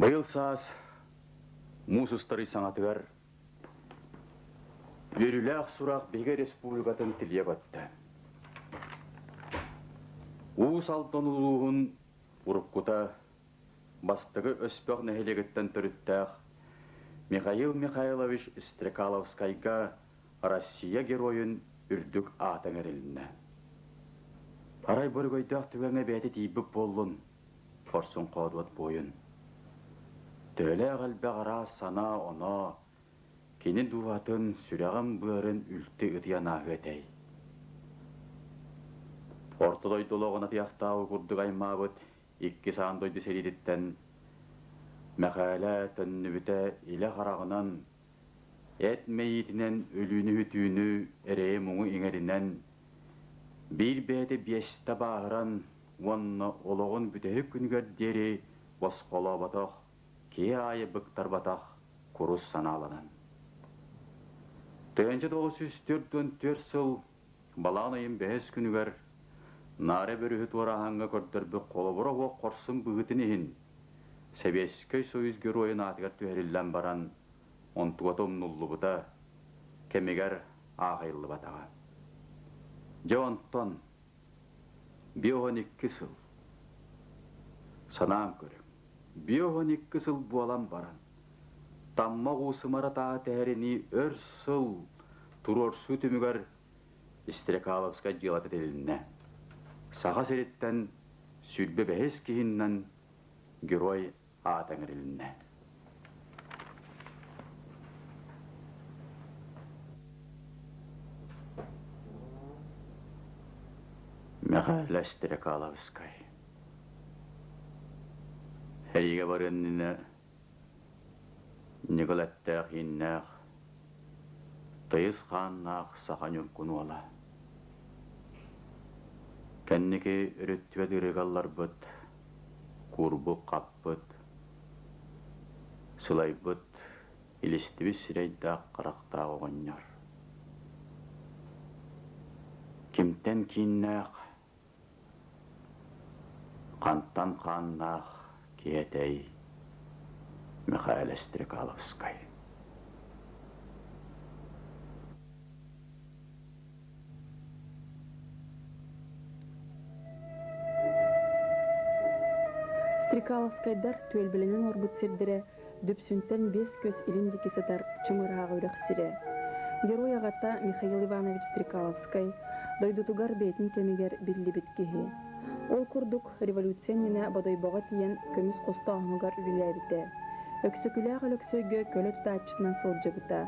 Быйыл саас мусустары саңатыгар Верүләк сурақ Беге республикатын тиле батты. Усть-Алданскийын уруккута бастығы өспөк нәхелегеттен түріттәқ Михаил Михайлович Стрекаловскайга Россия Геройын үрдік атаңарылына. Парай бөргөйдәк түгәңе бәті тейбіп болын, форсын қадуат бойын. Төлі ғалбағыра сана она, кені дуатын сүрәғым бөрін үлті ұтияна өтей. Ортодой долоғына тияқтауы күрдік аймабыт, икки саандойды серидеттен, мәқәлә төннүбіті илі қарағынан, әт мәйітінен өліні үтүйіні әрейі мұңы еңерінен, бір бәді бесті бағыран, онны олығын бүтәйі күнгер дері босқола батақ, кей айы бұқтар батақ, құрыс саналынан. Төнчі 904 сыл баланайым бәс күнігер, нары бір үхіт орағанға көрдір бір қолы бұра оқ қорсын бұғытын ехін, Советский Союз Геройын атығар түйерілден баран, онтуатым нуллы бұта, кемегер ағайлы батаға. Жауантан, 12 сыл, санаң көрім, 12 сыл буалан баран, тамма ғусымара таға тәріні өр сыл тұрор су түмігер Стрекаловскай жылаты теліне. Саға сереттен сүлбе бәхес кейіннен Герой атаңырыліне. Михаил Стрекаловскай. Әриге барынны Николаттақ иннақ, тайыз қаннақ сақан үркін ола. Кәннеке үреттівет үрегалар бұд, күрбі қап бұд, сылай бұд, илістіві сірейдақ қырақтағы ғыннар. Кемтен кейіннақ, қанттан қаннақ кейетей, Михаил Стрекаловскай. Стрекаловскайдар төлбіленен орбыт сердері дөпсүнтен 5 көз иліндекі сатар чымыраға үрек сире. Герой ағата Михаил Иванович Стрекаловскай дойдутугар бейтін кемегер білі біткеге. Ол күрдік революциянина бодойбоға тиен көміз қоста аңығар үліләбіті. Өксөкіләғ өлөксөйгө көлі тұтачынан сылжығыта.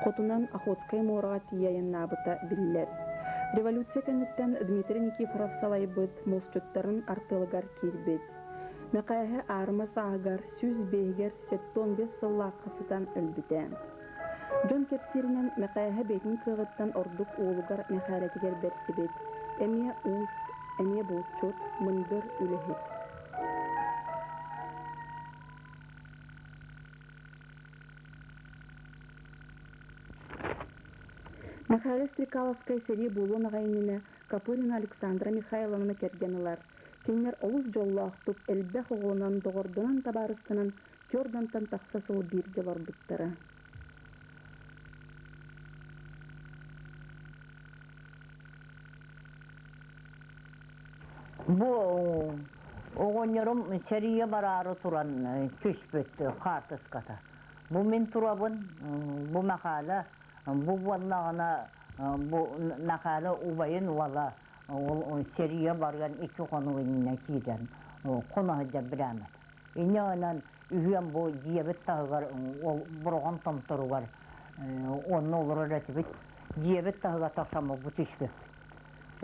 Қотунан Охотскай мораға тияйын набыта білілер. Революция кәнеттен Дмитрий Никифоров салай бұд молчуттарын артылығар келбет. Мәқайғы арыма сағығар сүз бейгер 15 сыллақ қасыдан өлбітен. Джон кепсирінен мәқайғы бетін кығыттан ордық олығар мәқайлетігер берсібет. Әме уыз, әме бұлтчут, мұндыр үліхет. Михаил Стрекаловскай сери булон ағайніне Капурина Александра Михайловна кергенілар. Кенер олыс жолла ақтып, әлбәқ оғылынан доғырдынан табарыстынан көрдантан тақсасыл бірге бар бұттары. Бұл оғынерім серия барары тұран көшпетті қартысқата. Бұл мен тұрабын, бұл мақала, бұл валлағына, бұл нақалы ұбайын вала серия барған 2 қоны өніне кейден қоны ғыда бірамет. Ине онан үйен бұл диабет тағығар, бұрған томтыруғар, оның олыр өретібіт, диабет тағыға тақсамы бұл түшпет.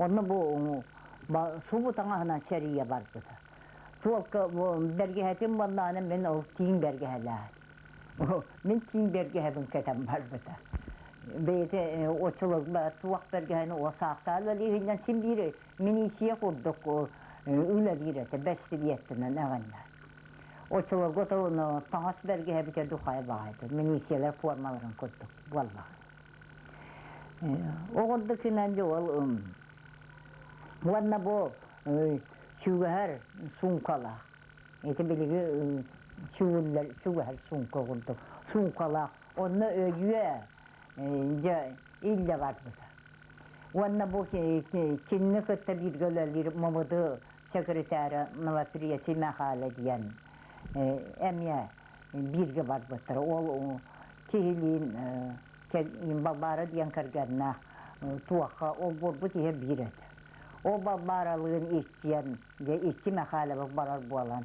Оны бұл су бұтаңағынан серия бар бұта. Туалқы бәргеһәтім баллағына мен ол тиін бәргеһәләғат. Мен тиін бәргеһәбін кәтім бар бұта. Бейті очылық бар, туақ бәргеһәні осақсал әлігінден сен бірі минисия құрдық үлі біреті, бәсті бияттінен әғанна. Очылық отауыны таңас бәргеһәбітер дұқай бағайды, минисиялар формаларын құрдық, баллағы. Оғырды күнәнде ол Ванна бо чугар сумкала. Это билиги şuğal sunka oldu. Sunkala onu öğüye ille var burada. Onunla bu kinli kıtta bir gölelir Mamadı sekreteri Navatriyesi mekale diyen emiye bir var burada. O kihiliğin babara diyen kэрgэннэ tuakka o borbu diye bir et. O babaralığın içtiyen ve içti mekale barar bualan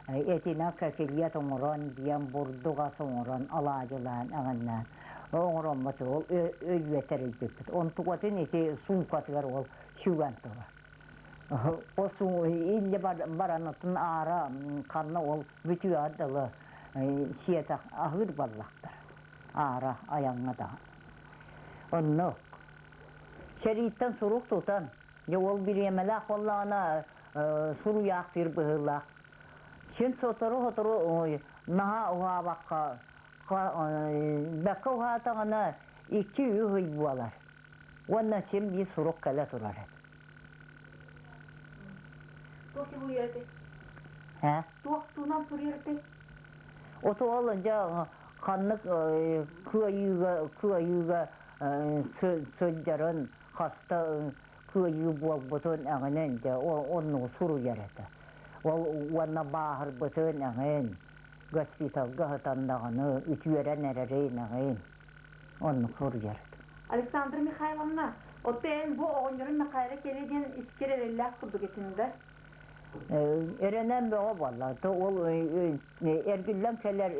etine kekeliyet onuran diyen borduğa sonuran alacılan ağından onuran matı ol öğüyetere gittik. On tuğatın eti sunkatıgar ol şugan tuğar. O sun ille baranatın ara kanna ol bütü adalı siyete ahır ballaktır. Ara ayağına da. Onu şeritten suruk tutan yol bir yemelak vallana suru yaktır bıhılak. Şimdi sotoru naha oha bakka bakka oha tağına 2 yıl bualar. Ondan şimdi bir suruk kala turar. Toki bu yerde. He? Tuğundan turuyerde. Otu olunca kanlık kıyıga sözlerin hasta kıyı buton ağının da onu suru yarata. Ona bahar buton ağın hospital gahatandağını ütüyeren erereyin ağın onu suru yarata. Aleksandr Mikhailovna, o ben bu oğunların mekale kelediğin iskerelillah kurdu getininde. Erenen be o vallahi o ergüllen keller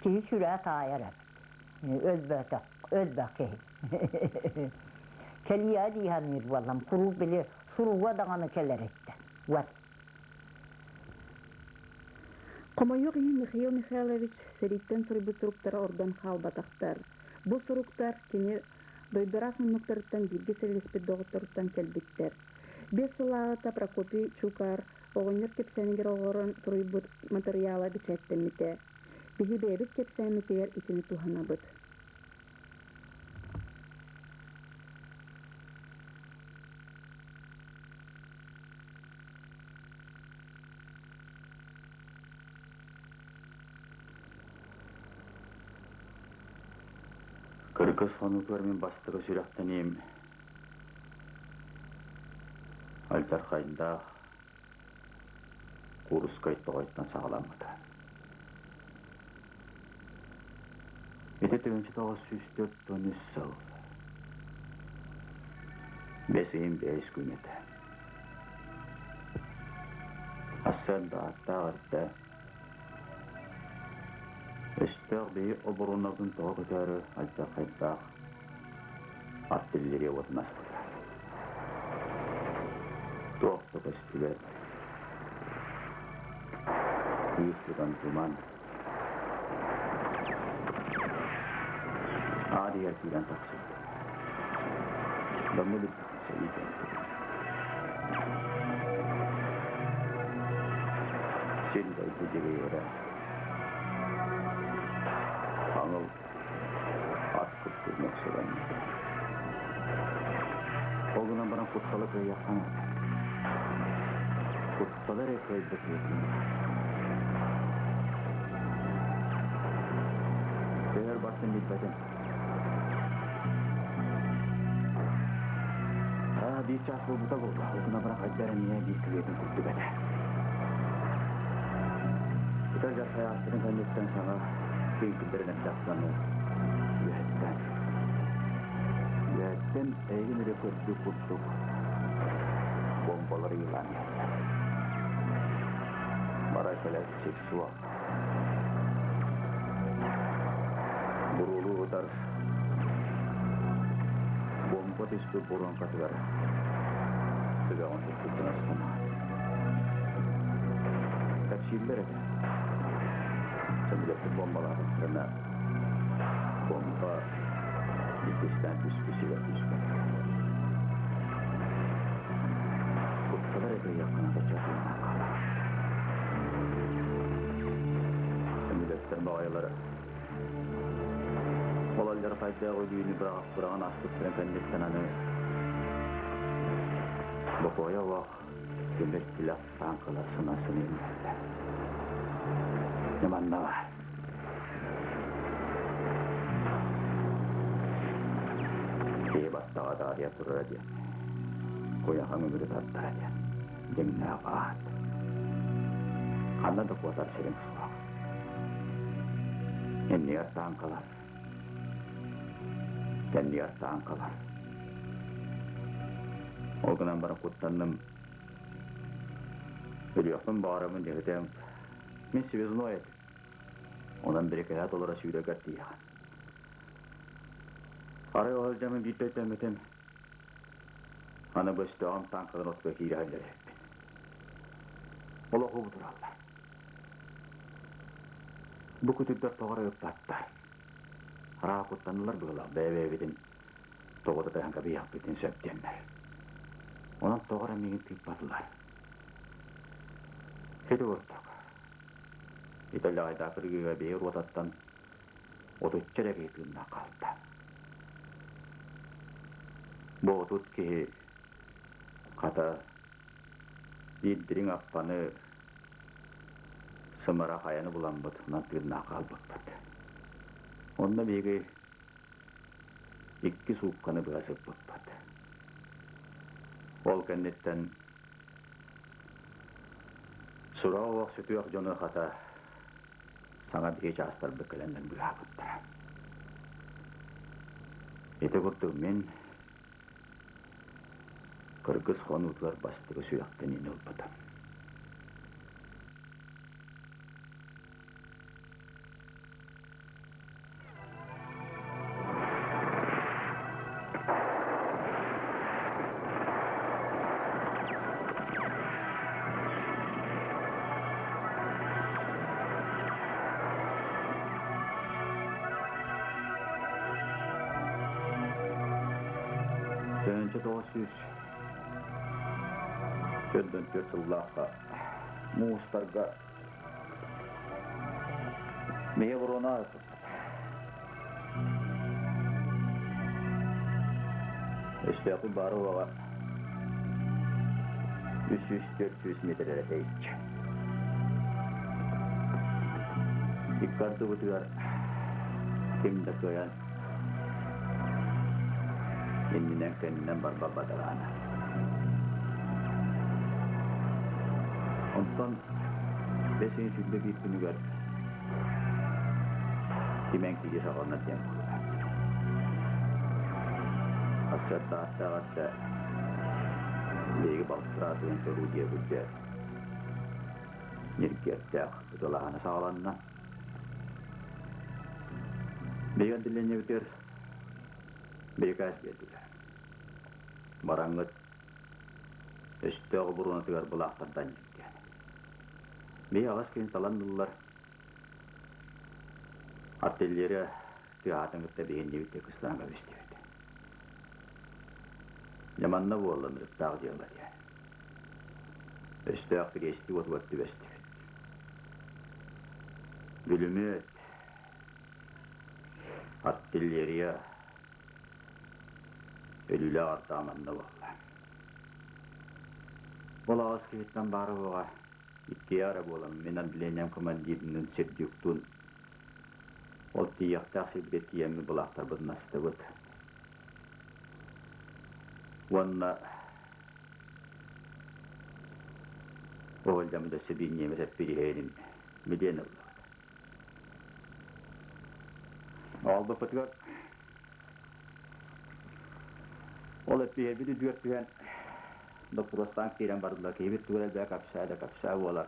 ki süre tayarım. Özbek. Keliya diyanır vallahi kuru bile suruva dağını keller etti. Var. Komayok iyi Mikhail Mikhailovich seritten sorubu suruklara ordan halbataktar. Bu suruktar kini doyduras mınlıktarıttan bilgi serilispet doğuttarıttan kelbitler. Без сылағыта Прокопий Чукар оғыныр кепсәнігер оғырын тұруйбыт материала бичәттеміте. Бігі бәйбіт кепсәмітер итіні туғана бұд. Кыргыз хонуклар мен бастығы сүрәқтенем. Альтархайында Курускай тоғайттан сағаламыды. Ете төгінші тоғы сүстер төніз сыл. Бесейін 5 күнеті. Асан да аттағырды. Өстер бей обырунлардың тоғы көтәрі Альтархайдақ аттеллере отынас бұды. Туақта көстілер. Үйістідан тұман. Ады еркілен тақсылды. Дәмі бүттіқse екен. Сен дәйді деге ері. Аңыл ат күп көрмек сөйлен. Олғынан бана құтталы көй яқтан аты. Kuttalar ekaydı kıyıtını. Değer baktın bilmedin. Bir ças bu budak oldu. Okuna bırak hacılara niye bir kıyıtın kurttu beni. Tutar jar hayatının kanyetten sana kıyıklarına kitaplarını üyetten. Üyetten eğin rekordu kurttuk. Bombaları yılan yaptı. Marakalar seksual. Burulu udar. Bomba teşbih buran katıgar. Tıgavan tuttuktan asmama. Kaçıyırlar ede. Sambiletli bombaların kırına. Bomba dikişten düşküsü ve düşkü. Kutkalar ede yakına kaçaklarına kalar. Sambiletlerin bağayları. Olaylar fayda oyduğunu bırakıp astıkların kendikten anı. Bu koya vak demek ki laftan kalasına sınırlarlar. Няманнава. Баттага дария турара дия. Кояхан өмүрү таттара дия. Демна баат. Ханна да куатар серең суак. Энни артаан калар. Тенни артаан калар. Олгынан бара куттанным. Ölüyorsun bağıramın diyeceğim. Мен связной еді. Ondan $1-2 сүйрегер тияған. Арай олжамын дейттен өтем. Аны бөстіғам танқыдан отпай кейді әлдер еппен. Ол оқу бұтыр алла. Бұ күтірдер тоғыра өптаттар. Араға құттанылар бұғыла. Бәй-бәй-беден тоғыда дайанға бияқ бетін сөптенмер. Онан тоғыра меген түйіп батылар. Хеді ұрттық. Италия айда кіргеге бейір отаттан отуччарек етуінна қалды. Бұл отут ке қата еддірің аппаны сымыра қаяны бұлан бұд, ұнаттығына қал бұд. Онда бейге 2 суыққаны бұғасып бұд. Ол кәннеттен Сурау вақ сөтуяқ жоны қата саңа біге жастар бүкіленден бұға бұттыра. Еті күрттіг мен кыргыз қонуытлар бастығы сүйақтен ені ұлпытам. Önce 904 yıllarda Muğustarga meye vuruna yapıp işte yapı barı oğa 300-400 metrelere değişecek. Dikkartı butuyor kimde koyan Yeniden kendinden barbabadarana. Ondan besin şülle gittiğini gör. Kimen kiki sağlarına tempo. Asyat dağıtta Legi balıktırağın çoruğu diye güzel. Nirkertteğ tutulağına sağlanına. Beyan dilenye biter. Bekas geldiler. Marangıt üstüge buruna tüger bulaklardan gitken. Bir ağız keyin talandılar. Artilleri tüyatınlıkta beğendi bitti kıslanga üstüydi. Yamanna bu olanırıp dağ diyorlar yani. Üstüge geçti ot tüvestüydi. Gülümüt artilleriye ölüle artamanına valla. Ola askeriyetten bari oğa iki ara bolam menan bilenem komandibinin serdyuktun. Ol tiyaqtaq sebret yemi bulaqtar bud nasıda bud. Wanna oğul jamda sebin yemes epiri herin medena bulaq. Alba patgar Ol epiye biri dürtüyen doktorostan kiren bardılar ki bir tuğla da kapsa olar.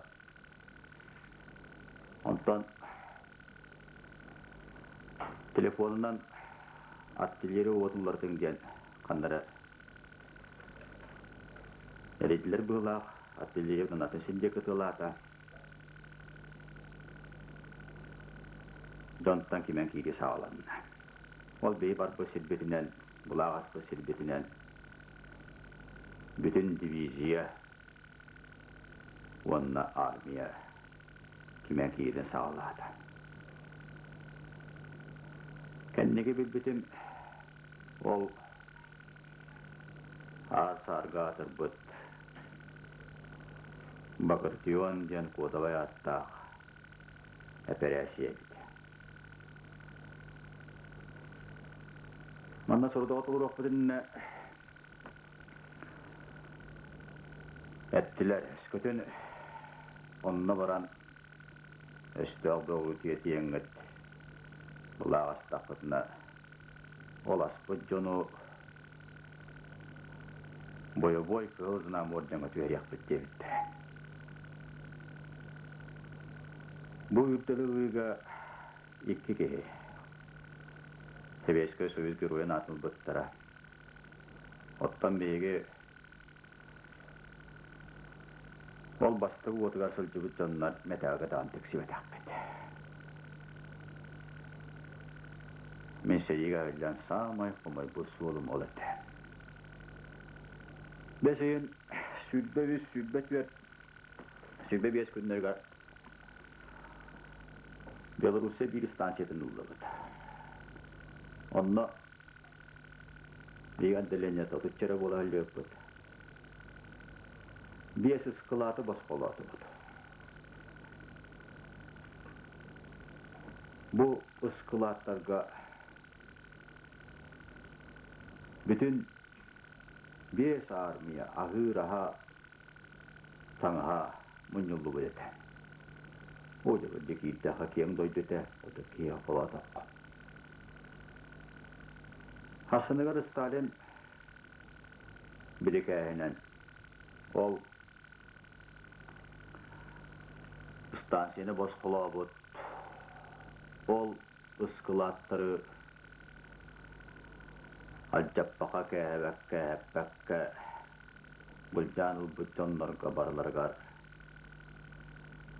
Ondan telefonundan artilleri oğutullardan gen kanlara erediler buğlaq artilleri bundan sinde kıtılata dontan kimen kiyge sağlanına. Ol bey barba sirbetinden bulağaspa sirbetinden bütün diviziya onna armiya kimen kiyden sağladı. Kendine bilbitim ol asargatır bıt bakır diyon diyen kodavaya attaq операция. Манна сордоға толуруq бүтін әттілер өскөтін онына баран өстіғ доғы тиетиеңгіт бұлағастақытына оласпыт жону бой-бой кылзына мордыңа түйерек біттебітті. Бұл үртілі ұйға екі кеге Тебескі сөз героян атыл бұттыра. Оттан бейге ол бастығы отығар сылжы бұт жонлар мәтәғі дағын тіксі бәтәқ бәді. Мен сейіға әлден самай қомай бұл суылым ол әді. Бәсейін сүрбе бес күндерге Белорусия бір станциятын ұлығыды. Онна деген делене тұтычары бола өліп бұд. Бес ұсқылаты басқолаты бұд. Бұл ұсқылаттарға bütün бес армия ағыраға таңаға мұнылы бұд. Оды бұд декейттіға кең дойды да, оды кең қолатаққа. Hasınıgar Stalin birikəyinən ol stansiyeni bozqula bud. Ol ıskılatları alcappaqa kəhəbəkkə bulcanıl bütçonlarga barlargar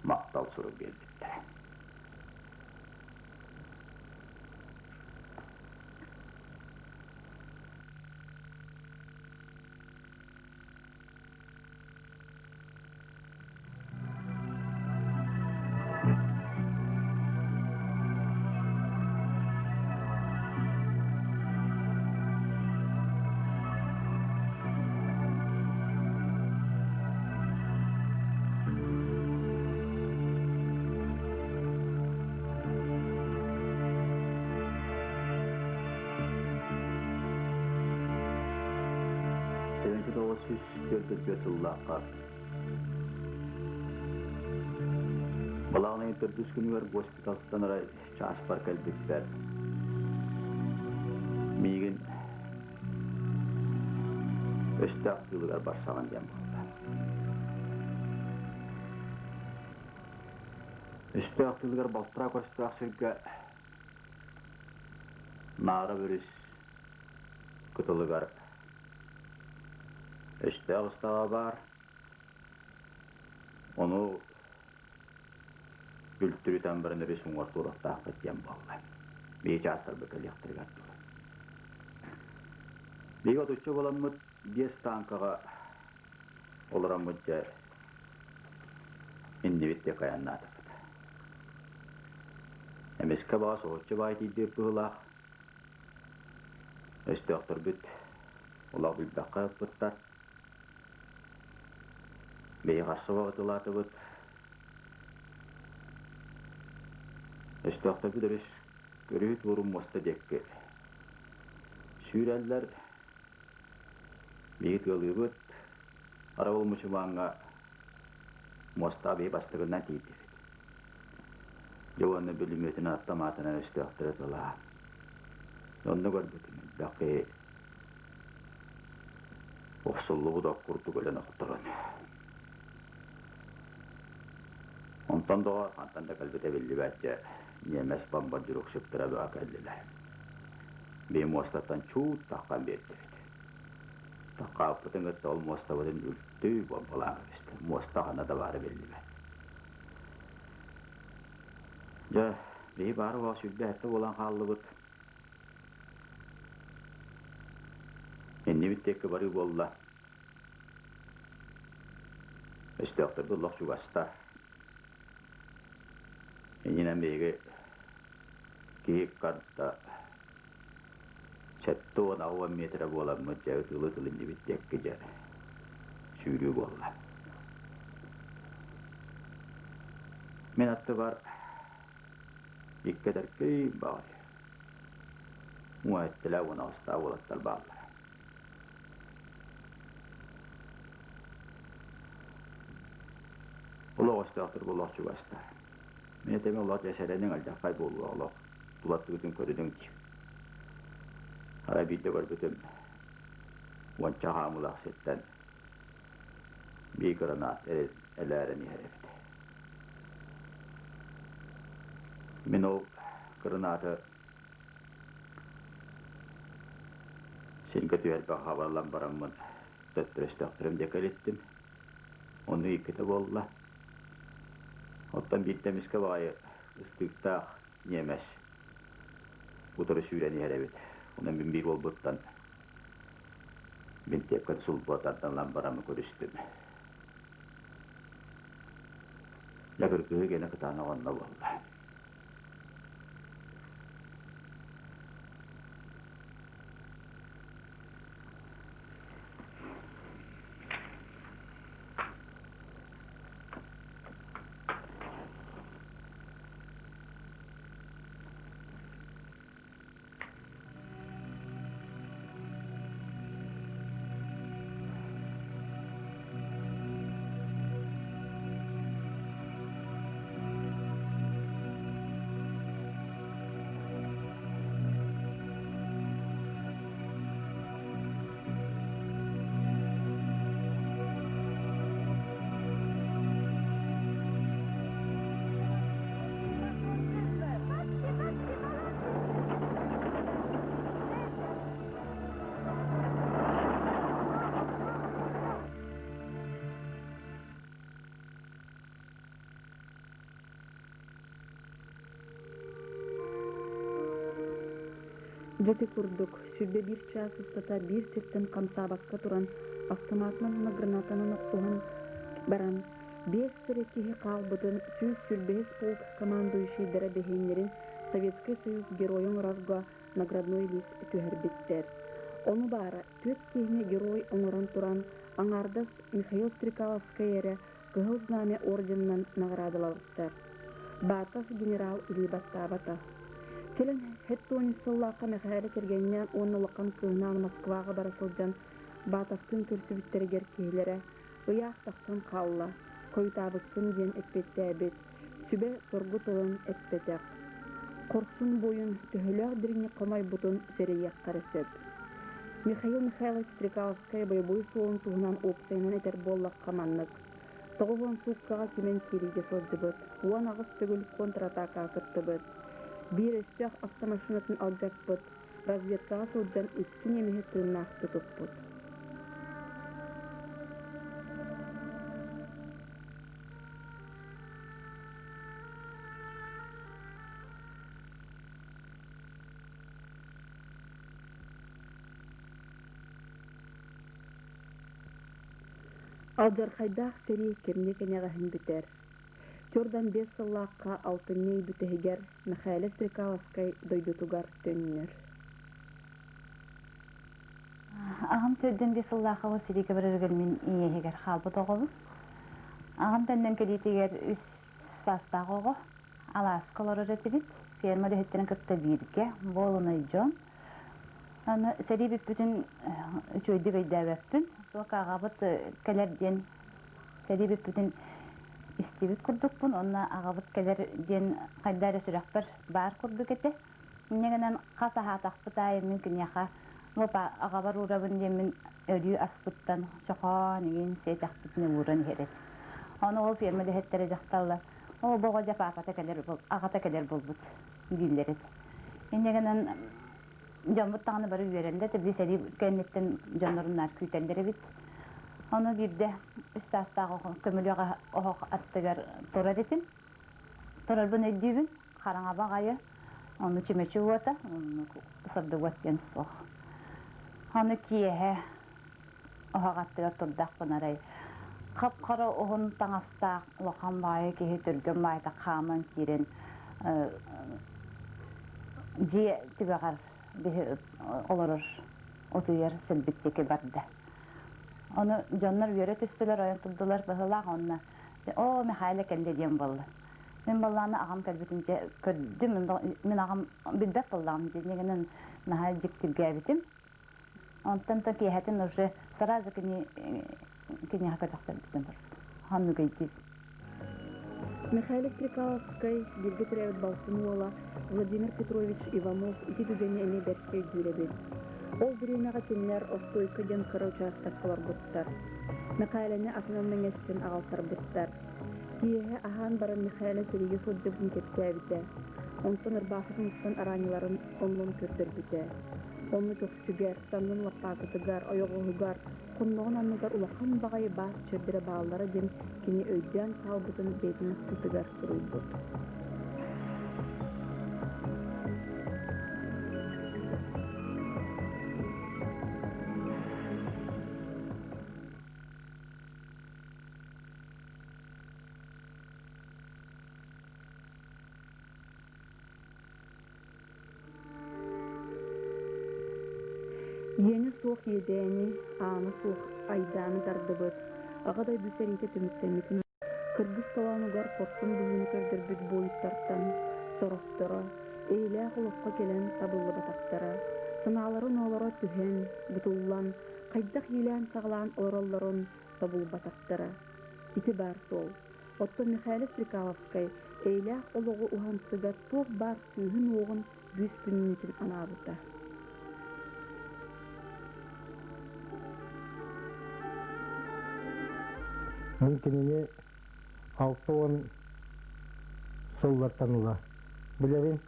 maqtal suru geldi. Балағының түрдіс күнігер госпиталықтан арай часпар кәлбеттер. Мейгін өсті ақтылығар барсаған дем болды. Өсті ақтылығар балтырақ өсті ақсырға нары бүріс күтілігар өсті ағыстаға бар. Оны Kültürüten birinin resim var tuğraqta aqıtken bağlı. Beyce astır bökel yaktırıgat tuğru. Beyge tutçu bolanmıd, 5 tankağa olaramıdca indivitte kayannadı. Emeske bağı soğutçu bağı deyip bığılaq. Östü aktır büt, ola bilbaqqa yapıttar. Beyge qarşı vaqıtılatı büt. Östüqta büdürüs görüyüt vurun mosta dekke. Sürəller beyit yoluyut, ara olmuşu vanga mosta bey bastığından teydir. Jovanı bölümütünü atlamatına östüqtırı tola. Onu gördükünü, daqi oqsulluğu da kurdu gölen oqtırın. Ondan doğa, antan da kalbide belli bətçe Yemes bombardırıq şıptıra bıaq əlliler. Benim ostattan çuğut taqan berdirik. Taqa apıtın gıtta ol mostavadın ültü bombalan öpüstü. Mostağına da varı belli bət. Ja, beyi barı vax sübde hətta olan hallı bıt. Enni bittekki barı bolla. Östüqtır bullaq çuğastar. Yine beyge kiyik kartta çetto 10 metre bolanma cevtulu tılınca bittekkice sürü bolla. Men attı var ikketerkkei baari. Muettelä vuonna ostaa uudettal baalla. Olosta ahtor kun lohjuvasta. Minä teemme olot jäsenen alta kai puolua olo. Tulattu kutun kodidunki. Hala bitte korputun. Wancha haamulla sitten. Viikorana elääreni herevite. Minun koronata sinkä työhälpä haavallan paramman töttörestohtorin tekelittin. On viikkeitä volla. Ottan pitämiskä vai styktaa niemes. Putori syydeni herevit. Onen min bivolbuttan. Min tiekkat sulpuotan tämän lamparamme kodistymme. Ja kyrkky hygienä kataan onna volla. Жети курдук, сүрбе бир час устата бир сеттен камсабакка туран автоматынан гранатанын оксуган баран 5 сиреккиһи каалбытын сүүс сүрбеһис полк командующийдара бэһиэннерин Советский Союз Герояң Рарга наградной лист түһэрбиттер. Ону баара төт киһине герой оҥорон туран аңардас Михаил Стрекаловскайдар кыһыл знамя орденынан наградалабыттар. Батов генерал Илибаттабата. Келен хеттуони сыллааққа мәхәрі кергеннен оннылыққан кыһынан Москваға барасылжан Батовтың көрсүбіттерігер кейлері ыяқ тақтан қалла, койтабықпын ден әппеттәбет, сүбе соргу тылын әппетәк. Корсун бойын түхіләқ діріне қомай бұтын серейек қарысып. Михаил Михайлович Стрекаловскай бойбой суын туһунан опсайынан әтер боллақ қаманнық. Тоғуан суққаға кемен керейге сылжыбыт, уан ағыз түгіл контратака кыттыбыт. Bir östök avtomaşinatın alacakpıt, razvedkağa sılcan etkin yemeği tığınaq tutuppıt. Aljarxaydaq seri kemne kenegahın biter. Төрдан 5 сыллааққа алтынней бүтәһигер Михаил Стрекаловскай дойдутугар төннөр. Ағам төрден 5 сыллааққа осырике біріргіл мен иехигер қалбыт оғылы. Ағам тәнден кәлетігер үс састақ оғы. Аласкалар өретібіт. Фермады хеттерін кітті бірге. Болыны жон. Сәри біт бүтін үчөйді көйдәбәппін. Соқ ағабыт кәлерден сәри біт бүтін İstibit kurdukpun, onna ağabıt keler den qaydara sürekber bar kurduk ete. Negenen qasa hataqpıt ayı mümkün yaqa. Mopa ağabar urabın demin ölü aspıttan şoqa negen seytaqpıtını uğran heret. Onu ol firmada hettere jaqtalla. O boğa japapata keler bol, ağata keler bolbut gülleret. Negenen jambıttağını barı verende tebli seri kennetten janlarınlar küytenleri bit. Onu bir de üst astağı kömülüğe oğuk attıgar torar etin. Torar bunu ediyün, karana bağayı. Onu çimeçi vata, onu sabdı vatken soğuk. Onu kiyehe oğuk attıgar tordak bunarayı. Kapkara oğun tanastağ lokan bağayı ki türgün bağayda kaman kirin. Dьиэ tübeğer olurur. Otuyar silbitteki barda. Onu canlar yöre tüstüler, oyun tutdular, bahılar onunla. O Mihail'e kendi diyem bollu. Мен балланы ағам кәлбетінше көрдім, мен ағам білбәп болдам, дегенен наға жіктілге бітім. Онтан та кейхәтін уже сразу кені хақырдақтар бітім бар. Ханну гайдид. Михаил Стрекаловскай, Гиргит Ревет Балтынуола, Владимир Петрович Иванов, ити дүгені әне бәртке гүребет. Ол біреунаға кенлер остойка ден кыры участок кылар бұттар. Михайлені атынан мәңестен ағалтар бұттар. Дьиэ ахан барын Михайлі сірегі соджыбын кепсәбіті. Онтан ырбақытын ұстан араниларын онлын көрдір біті. Онны жоқ сүгер, саннын лаппақытыгар, ойоғығығар, құнлығын анныгар улақан бағайы бас чөрдері бағалары ден кені өйден қалбытын бетіні құтыгар сұруй бұд. Yeni soğuk yedeni, ağını soğuk aydanı dardыбыт. Ağaday büseriyete tümüttemitin. Kırgız talanıgar korksun düğünü kördürbüt boyuttардан, soroftara, eyle ağılıqqa gelen tabıllı bataktara. Sınağların olara tühen, butullan, qaydak yilen sağlan oralların tabıl bataktara. İti bar sol. Otto Михаил Стрекаловскай, eyle ağılığı uhansıga toğ bar tühün oğun büs günnitin anabıta. Mümkününü 6-10 соллаттан ула. Білерін,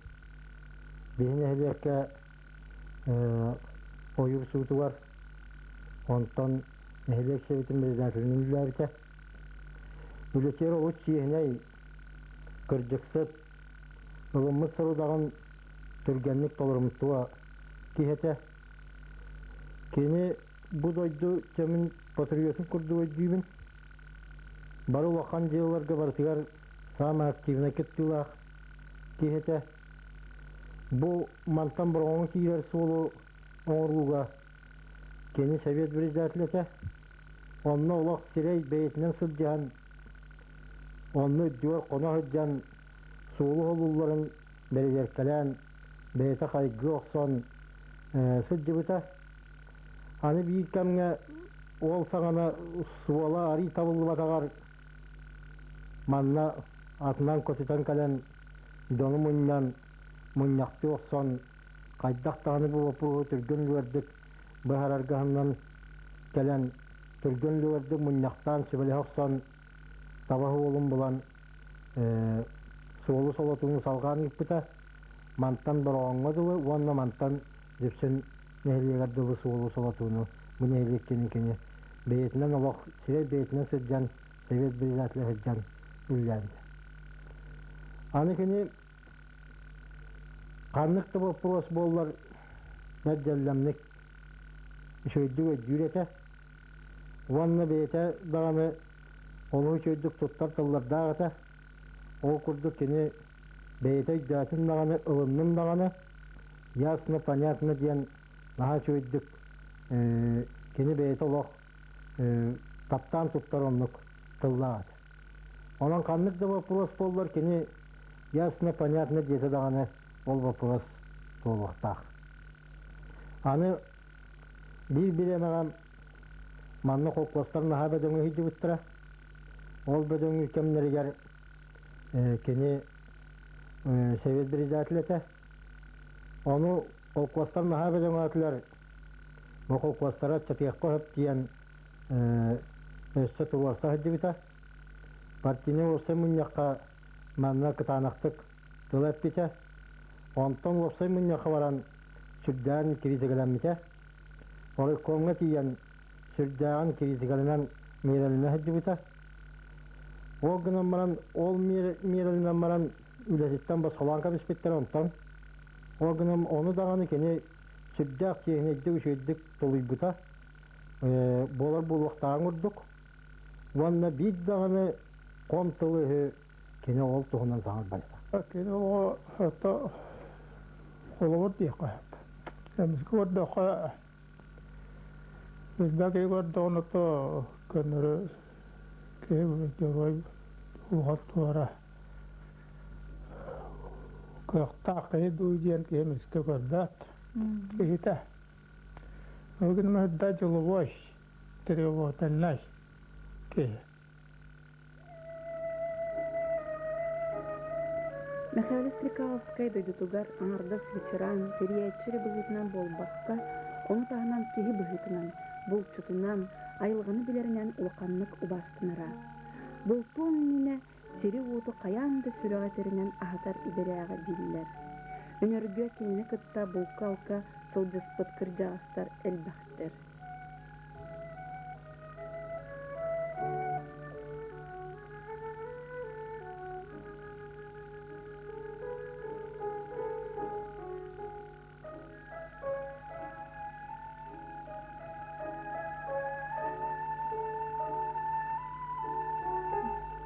бейіне әлеке ойыр суыты бар. Онтан әлек сәбетін бірдәтілінің үлләрді. Үлетері ұт сиехіней көрдіксіп, ұлымыз сұрудағын түргенлік толырымыттуа кейхеті. Кені бұд ойды жамын патриотын күрді ойдүймін. Бары уақан делаларға бартығар сама активна кеттілақ кейхеті. Бұл мантан бұрғаңы кейлерсі олу оңырлуға кені совет біріздәтілеті. Онны олақ сирей бәйетінен сылдыған, онны өддігер қона өдден суылы олуларын бәрелеркелен, бәйеті қайғы оқсан сылды бұта. Аны бейіткәмге ол саңаны суала ари табылы батағар манна атынан көтітен кәлен доны мұннан мұнняқты оқсан қайдақтағаны бұл опырғы түрген лөрдік бұхарарғаннан кәлен түрген лөрдік мұнняқтан сөбелі оқсан табағы олым бұлан суолы солатуын салған үппіті мантан бір оңғадылы, онна мантан жіпсін нәхілегерділі суолы солатуыны бұны әлеккені бейетінен олық сирей бейетінен сүрден совет бірізәтілі хүрден үлләнді. Аны күні қанлықты бұпрос болылар бәддәлләмлік үшөйдік өйдүйреті. Онны бейеті дағаны олығы үшөйдік тұттар тыллар дағыты. Ол күрдік кені бейеті өйдәтін дағаны ылымның дағаны ясны, понятны дейін наға үшөйдік кені бейеті олық таптан тұттар онлық тыллағыды. Онан қанлық да вопрос болылар кені ясно, понятно дейті дағаны ол вопрос толықтақ. Аны бір-біремеғам манны қолқластар наға бәдөңі хейді бұттыра. Ол бәдөңі кемнергер кені совет бірізәтілеті. Оны қолқластар наға бәдөңі атылар. Ол қолқластара чатияққа хөп дейін өсті тұрварса хейді бұта. Партийный орсай мұнияққа манна кытанақтық тылап бите. Онтан орсай мұнияққа баран сүрдәғын керезігілен бите. Оры көңі тиен сүрдәғын керезігілінен мереліне хәді бите. Оғынан баран, ол мерелінен баран үләсеттен бас қоланға біспеттер онтан. Оғынан оны дағаны кені сүрдәқ тегінейді үшейдік толый бұта. Болар болуқтағын ұрдық. Онна бейд дағаны қомтылығы кені ол тұғынан заңыр балета. Кені ол әтті қолығыр дейқі. Сәмізгі өрдіқі Өзбәк егерді онықты көнірі кейбір герой ұлғат туара Kıhtaqı duyduğun kemiske gördät. Kihita. Bugün müddet yolu boş. Trevotanlaş. Ki. Михаил Стрекаловскай дойдутугар аңардас ветеран периячири быһытынан болбаққа, оны тағынан кеһи быһытынан, булчутунан, айылғаны билеринен улақаннык убастынара. Бұл тон мине сири ууту қаянды сүрәғатеринен ахатар идеряға диллер. Өнөргө кенене кытта булка-алка сылжыспыт кыржағыстар элбәхтер.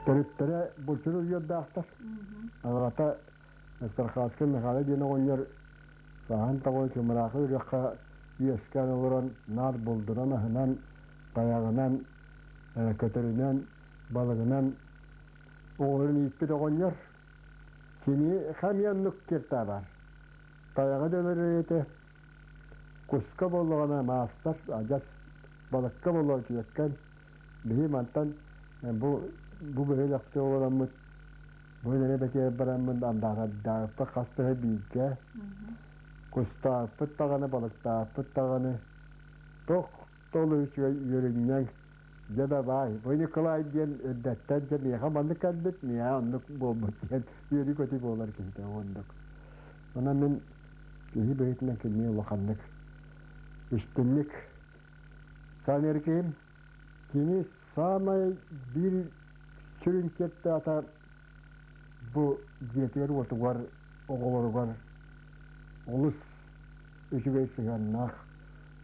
Төрүттөрө булчуру йоддаактар. Агата Стрекаловскай мехалы ден оңнер сахан тагой кемракы үрөкка үйескан олорон нар булдуран ахынан таяғынан көтөрүнөн балыгынан оңорун иппит оңнер кини хамянлык керта бар. Таяғы дөлөрөйте куска болгона маастар ажас балыкка болор киеккен бии мантан bu böyle yaptı olanmış. Böyle belki beramın andağda pakastı bilge. Kusta pıttağını balıkta pıttağını çok dolu yürüyen ya da vay. Böyle kolay diyen öddetten cemiye hamanlık etmiyor ya onluk bulmuş diyen yürü kötü boğular ki de onluk. Ona ben iyi büyütme kelmeye bakanlık. İştinlik sanırım kini samay bir Çürünkette ata bu diyetler var, oğulları var. Olus üçüvey sıgannak,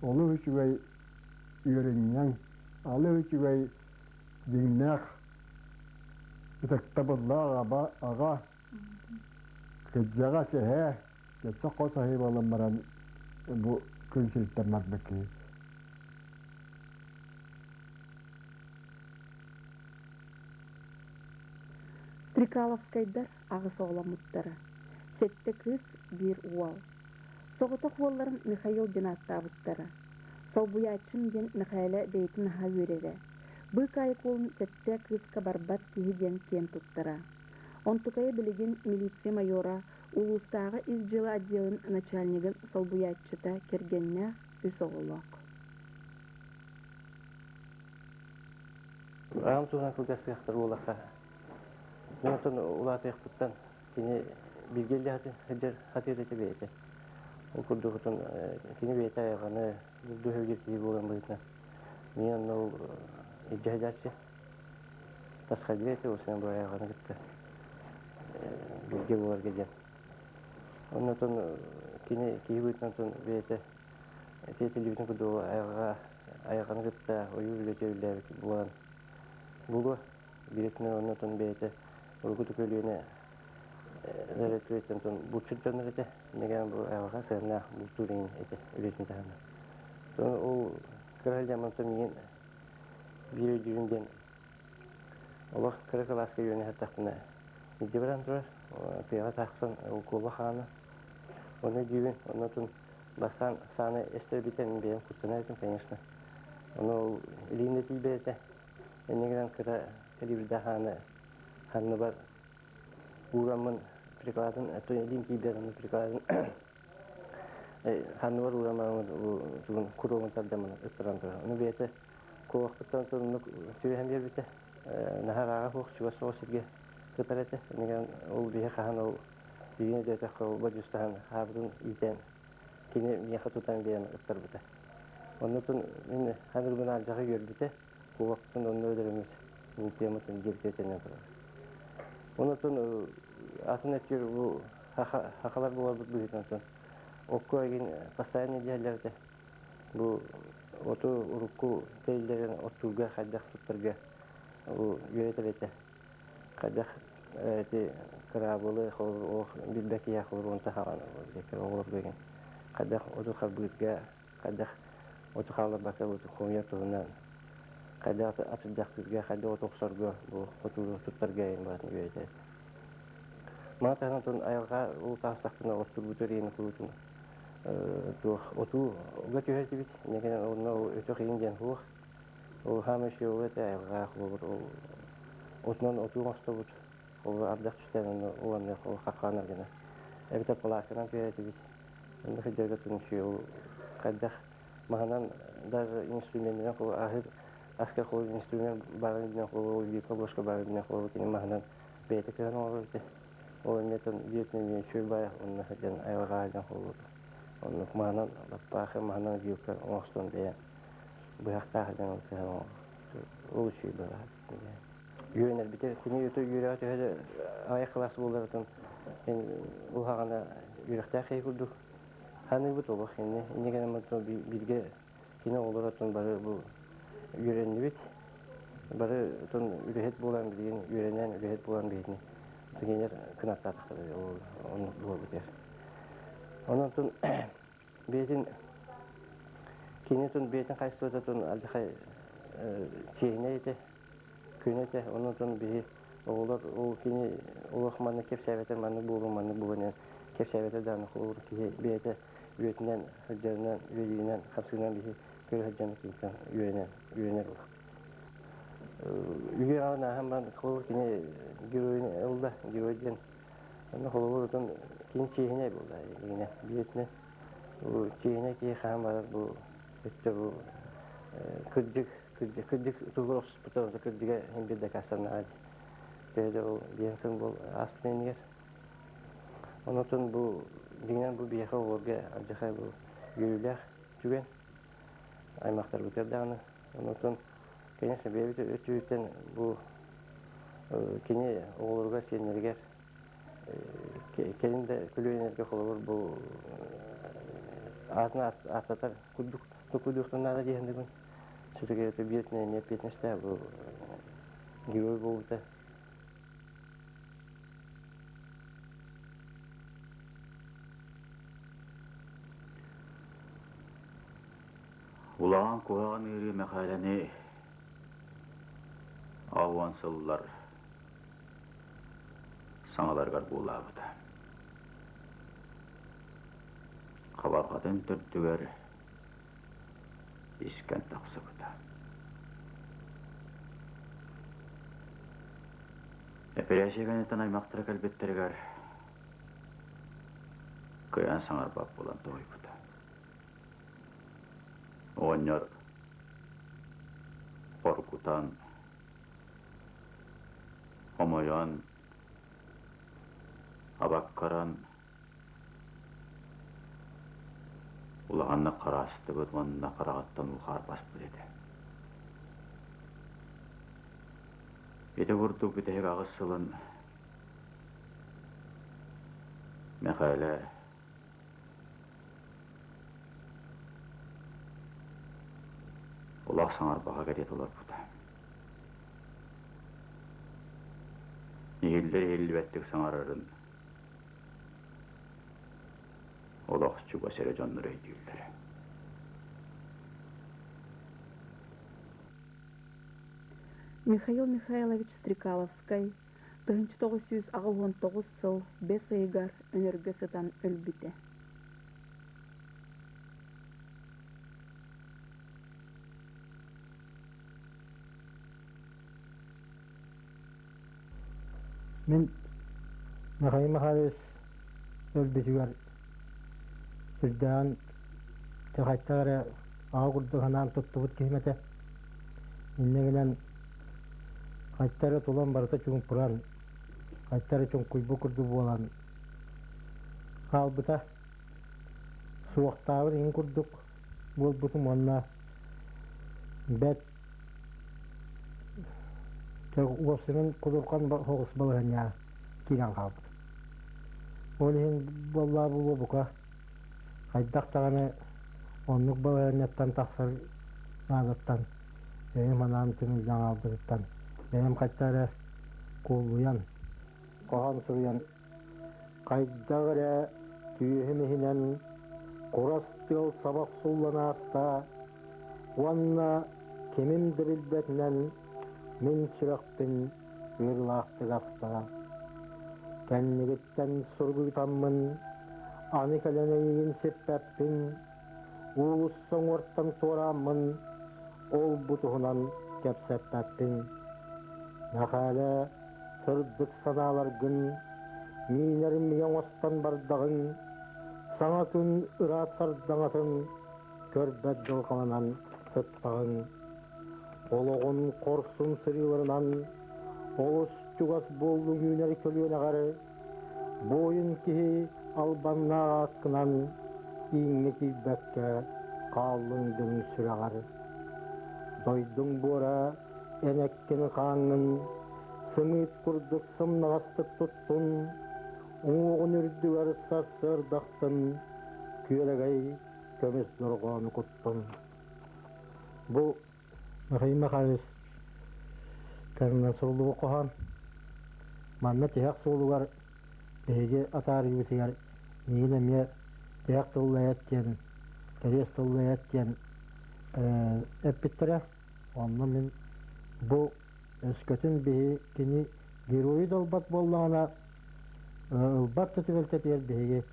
olu üçüvey yörünyen, alı üçüvey dinnak. Bitaktabılla ağa, kıccağa sehe, kıcca ko sahip olanmaran bu künçülükten marbeki. Стрекаловскайдар ағыс оғламыттары. Сетті кыз бір уал. Соғытық оларын Михаил Денаттабыттары. Сол бұячым ден Михайлы бейтін аға өрері. Бұл кайық олын сетті кызқа барбат кейі ден кен тұттыра. Онтукайы білеген милиция майора улустағы из жылы отделын начальнигін сол бұячыта кергенне үс оғылық. Ағам туған кылгасы яқтыр олаққа. Мен отын улаты яқтыттан кені білгелі хатыр ете бейті. Ол күрді құтын кені бейті аяғаны бұлды өйгер кейі болған бұйтына. Мен ол иджахидатшы тасқа директі осынан бұл аяғаны күтті. Білге болар келген. Onun отын кені кейі бұйтынан отын бейті телевизион күрді аяғаны күтті ойы білге өйлер болған. Бұлы биретіне onun отын бейті Urgutu köyüne öğretmen bulçur canlıları neden bu ayağa sığına bulturun ete öğretmen tanı. Sonra o kral zamanında niye bir düğünden Allah Sтрекаловскай yöne hatta İcabran durar. Peygamber taksan o kola xana. Onu düğün ondan basan sana ester biten bir kurtanaydım конечно. Onu elinde tilbete. Neden kara televizde xana Hanno var uğramın Sтрекаловдың elin kibirden Sтрекаловдың hanno var uğramın bugün kurumun tabdamın ıstırantı. Onu beyte kovaktan sonra tüyhen bir bite naharağa hoşçu soğusirge tutarete. Negen o bir han o düğüne de takı bacıstan habdun iten kine miyaha tutan diyen ıstır bite. Onun için ben hanır bunu alacağı gördüte kovaktan onu öldürmüş. Bu tematın girtiyetine kadar. Onun için atın etkiyor bu hakalar bu varlık büyüten son. Okku egin pastayan yerlerde bu otu urukku teyillerin oturga kaddak tutturga bu yönetelete kaddak karabalı o bir bekiye olur onu tahalan olur begin kaddak otu kabutga kaddak otu kavlar bakar otu konya tuğunan kaddak atacak tutga kaddak otu oksorga bu otu tutturga en batın yönetelete. Мата тон айга ул тастактына остур бүтерин кулутун. Тух оту гатюхати бит. Неген онно өтө кыйын ден хух. Ол хамышы өтө айга хулур. Отнон оту мастабут. Ол абдак түстен оланы ол хаканар гена. Эбите плакынан күйөтү бит. Онда хыжага тунчу ол каддах маханан даже инструментин ол ахыр аска хол инструмент барында хол вика бошка барында хол кини маханан бете көн ол ол метон вьетнаме чөбай онна хыжан айга хол. Он маханан баппахы маханан вика остон бе. Быхта хыжан ол чөбай. Юнер бите кини өтө юрөтө ай класс болдуртун. Ул хагана юрөктө кайгылды. Ханы бут олох инне. Инеген мото билге кине олоротун бары бу юрөнү бит. Бары тон үрөһөт болан билген юрөнөн үрөһөт болан битни. Дегенер кынаттатты ол оны болду. Онон тон бетин кине тон бетин кайсыда тон алдыхай чейнейте күнөтө онон тон би олар ол кине олох маны кеп сәбәтен маны булган кеп сәбәтен даны хулур ки бете Üyetinden, hıccarından, üyeliğinden, kapsından bir köy hıccarını kimden üyener olur. Üye ağına hem ben kılıvır ki Geroyun oldu, Geroy'den. Ama kılıvırdan kini çeyhine oldu yine biletine. O çeyhine ki hem var bu işte bu kırcık tuğur hospital kırcığa hem bir de kasarına adi. Böyle o diyensin bu aspinen yer. Ondan bu Dinen bu biyaha olurga aljahay bu yürüler tüven aymaklar buterdanı. Ondan конечно bebite ötüyten bu kini olurga senlerger kelinde külüyenerge olur bu ağzına atatar kuduktan nada diyendi gün. Sürüge ötü biyetine ne petneste bu giroy boldu. Улаан куһаҕан ери мәхәләне авансыллар саңаларгар булабыта. Хабархатын төртүгер искен тақсыбыта. Эперәшегенетен аймактыра кәлбеттергер кыян саңар бап болан тойбыта. Оньор Поркутан Омоян Абаккаран Улағанна қарасты бұд, онына қарағаттан ұлғар баспы деді. Беті құрды бітек ағыз сылын мәқәлі Улақ саңар баға кәдет олар бұда. Егелдер елбәттік саңарарын Улақ чуға сәрі жанныр өйдейлері. Михаил Михайлович Стрекаловскай 1999 сыл 5 айгар өнерге сытан өлбіті. Мен Михаил Михайлович өлбүтүгөр сүрдән тәхәттәре агырды ханан тоттубут кимете. Иннегенен кайттары тулан барса чуң пуран. Кайттары чуң куйбу курду болан. Халбыта суактабыр ин курдук бол бутум онна бет Уосымен кудуркан хоғыс балығanya киран қалды. Олеген болла бұлы бұқа қайдақ тағаны онлық балығanyаттан тақсар нағыттан бәйім анам түмілден алдырыттан бәйім қайттары қолуян қоған сұруян қайдағыры түйімігінен құрастыл сабақ сұллан аста уанна кемім дірілбетінен Мен сүрәкпен мырлақты ғаста. Кәннігіттен сұргытаммын, аны кәләнейгін сеппәппін, улыс соңорттан тораммын, ол бұтығынан кәпсәппәппін. Нәхәлі сырдық саналаргын, мейлерім меген остан бардағын, саңа күн ұрат сардаңатын, көрбәт жылқаланан сыттағын. Олығын қорсын сырыларынан, олыс чугас болдың үйнер көлген ағары, бойын кеhi албанна ақынан, иңне кейбәкке қалыңдың сүрағары. Дойдың бора әнәккен қаңын, сымыт күрдік сымнағастық тұттың, оңығын үрдігер сасыр дақсын, күйелегей көміс дұрғаны құттың. Бұл Махайма Хайс кәрінен сұлуы қоған, манна тияқ сұлуғар бейге атар үйсігер, нейін әме тияқ тұлы әттен, кәрес тұлы әттен әппеттірі. Онны мен бұл өскөтін бейге кені геройы долбат болуғана ұлбат тұтывелтепер бейге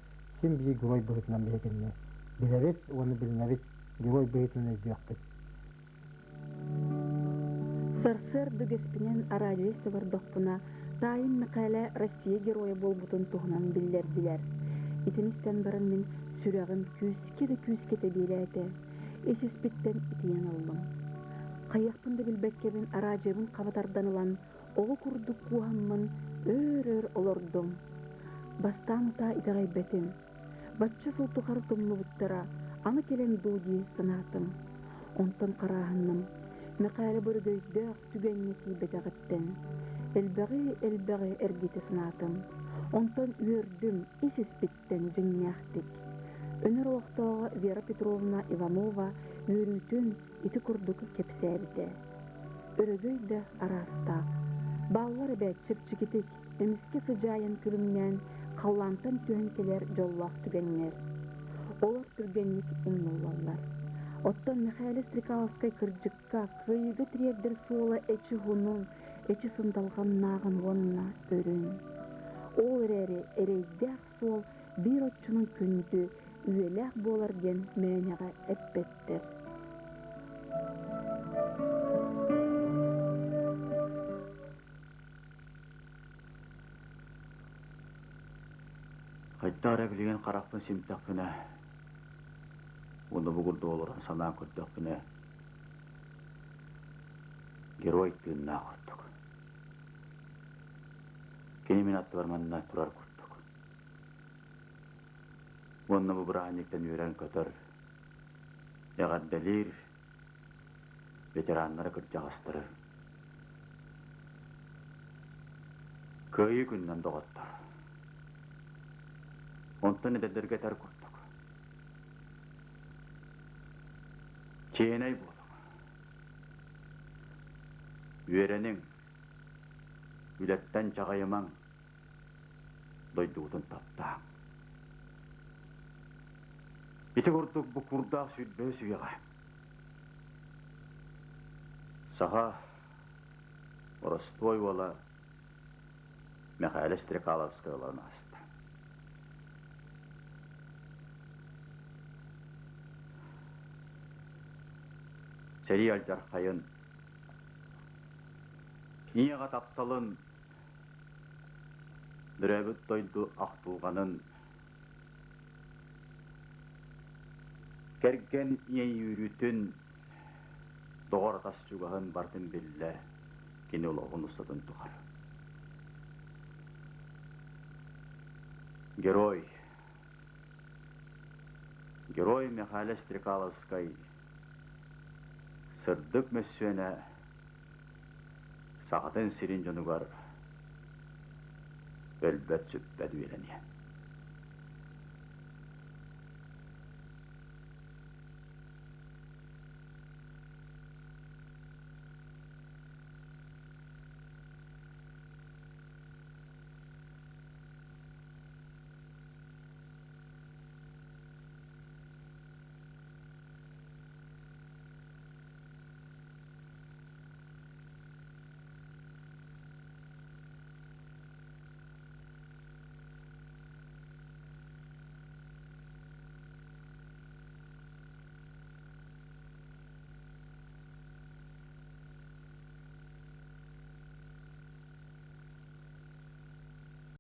сен бейге герой бұғытынан бейгенне. Біләбет, оны білінәбет герой бұғытынан өздіяқпет. Сарсыр дүгеспінен арадиесті бардықпына тайын мәқәлі Россия Героя болбутын туһунан білдерділер. Итімістен барын мен сүрәғын күскеті бейлі әті. Есеспеттен итиен алдым. Қайықпынды білбәккебін арадиебін қабатардан ұлан, оғы күрдік куаммын өр олордым. Бастан ұта итағай бәтім. Батчы сұлтықар тұмны бұттыра, аны келен дуди санатым. Онтын қарағынным. Мәқәлі бұргөйді түгеннеті бәтәғіттен. Әлбәғі әргеті сынатым. Онтан үйердім есеспеттен жыңняқтик. Өнер оқтауға Вера Петровна Иванова үйерүйтін ити күрдікі кепсәбіті. Өрігөйді арастақ. Баллар әбәт чепчікетік, әміске сыжайын күлімнен қаллантан түйенкелер жоллақ түгеннер. Олар түргенник ұмнулалар. Оттан Михаил Стрекаловскай кырджыкка кыйгы тирердер суола эчи хунун, эчи сындалган нагын вонна өрүн. Ол эрейдәк суол бир отчунун күндү үйеләк болар ген мәнеға әппеттер. Қайттара білген қарақпын симтақпына. Оны бұғырды олыран санаң көрдіқпіне герой түйінна құрттық. Кенемен атты барманына тұрар құрттық. Оны бұл бірағанектен үйрен көтір. Яғаддалир ветеранлары күрт жағастырыр. Көйі күннен доғаттар. Онтан едердерге тәр құрттық. Чейнай болуң. Үйеренің үлеттен жағайымаң дойдуғдың таптаң. Ити құрдық бұ құрдақ сүйтбе сүйеға. САХА Ростой ола Михаил Стрекаловскай оларын асты. Сериал жарқайын, ниеға тапталын, дүрәбіт дойды ақтылғанын, кэргэн ие үйрүтін, доғар тас жүгағын бардың білі, кені олығын ұстадың тұғар. Герой Михаил Стрекаловскай сырдық мәсуәне сағатын сирин жонуғар өлбәт сүппәді беліне.